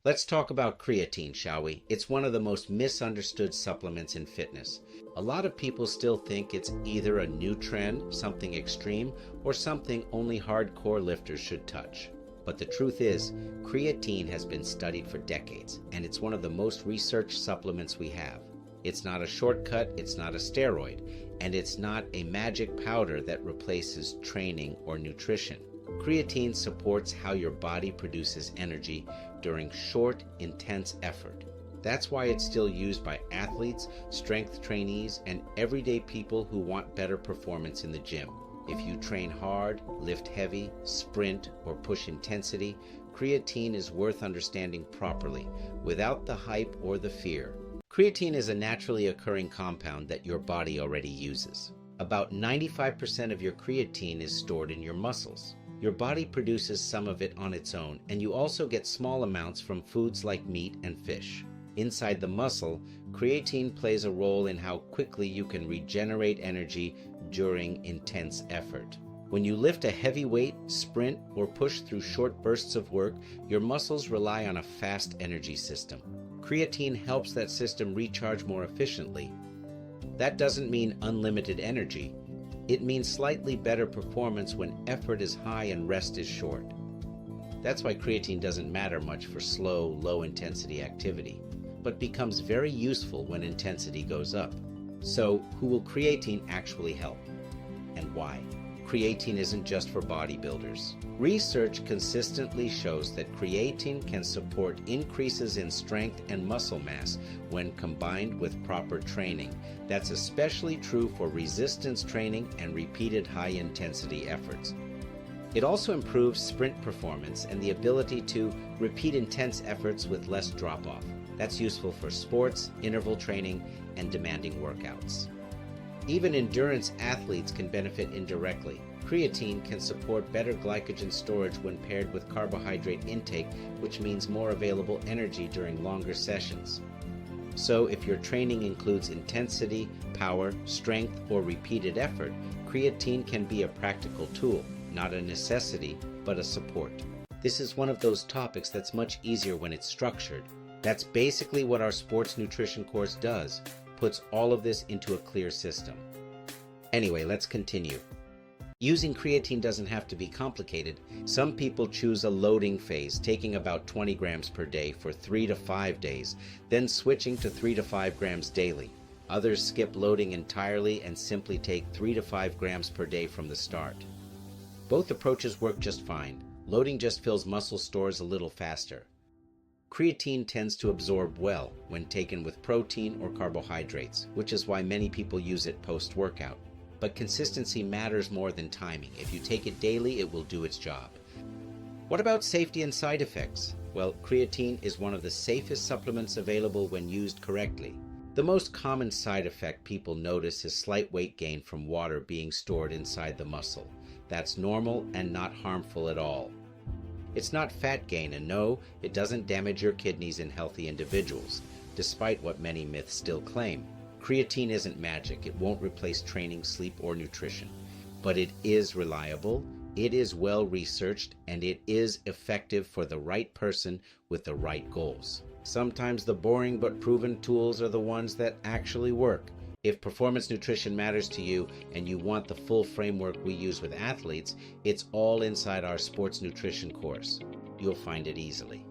Let's talk about creatine, shall we? It's one of the most misunderstood supplements in fitness. A lot of people still think it's either a new trend, something extreme, or something only hardcore lifters should touch. But the truth is, creatine has been studied for decades, and it's one of the most researched supplements we have. It's not a shortcut, it's not a steroid, and it's not a magic powder that replaces training or nutrition. Creatine supports how your body produces energy during short, intense effort. That's why it's still used by athletes, strength trainees, and everyday people who want better performance in the gym. If you train hard, lift heavy, sprint, or push intensity, creatine is worth understanding properly, without the hype or the fear. Creatine is a naturally occurring compound that your body already uses. About 95% of your creatine is stored in your muscles. Your body produces some of it on its own, and you also get small amounts from foods like meat and fish. Inside the muscle, creatine plays a role in how quickly you can regenerate energy during intense effort. When you lift a heavy weight, sprint, or push through short bursts of work, your muscles rely on a fast energy system. Creatine helps that system recharge more efficiently. That doesn't mean unlimited energy. It means slightly better performance when effort is high and rest is short. That's why creatine doesn't matter much for slow, low-intensity activity, but becomes very useful when intensity goes up. So, who will creatine actually help? And why? Creatine isn't just for bodybuilders. Research consistently shows that creatine can support increases in strength and muscle mass when combined with proper training. That's especially true for resistance training and repeated high-intensity efforts. It also improves sprint performance and the ability to repeat intense efforts with less drop-off. That's useful for sports, interval training, and demanding workouts. Even endurance athletes can benefit indirectly. Creatine can support better glycogen storage when paired with carbohydrate intake, which means more available energy during longer sessions. So if your training includes intensity, power, strength, or repeated effort, creatine can be a practical tool, not a necessity, but a support. This is one of those topics that's much easier when it's structured. That's basically what our sports nutrition course does. Puts all of this into a clear system. Anyway, let's continue. Using creatine doesn't have to be complicated. Some people choose a loading phase, taking about 20 grams per day for 3 to 5 days, then switching to 3 to 5 grams daily. Others skip loading entirely and simply take 3 to 5 grams per day from the start. Both approaches work just fine. Loading just fills muscle stores a little faster. Creatine tends to absorb well when taken with protein or carbohydrates, which is why many people use it post-workout. But consistency matters more than timing. If you take it daily, it will do its job. What about safety and side effects? Well, creatine is one of the safest supplements available when used correctly. The most common side effect people notice is slight weight gain from water being stored inside the muscle. That's normal and not harmful at all. It's not fat gain, and no, it doesn't damage your kidneys in healthy individuals, despite what many myths still claim. Creatine isn't magic. It won't replace training, sleep, or nutrition. But it is reliable, it is well researched, and it is effective for the right person with the right goals. Sometimes the boring but proven tools are the ones that actually work. If performance nutrition matters to you and you want the full framework we use with athletes, it's all inside our sports nutrition course. You'll find it easily.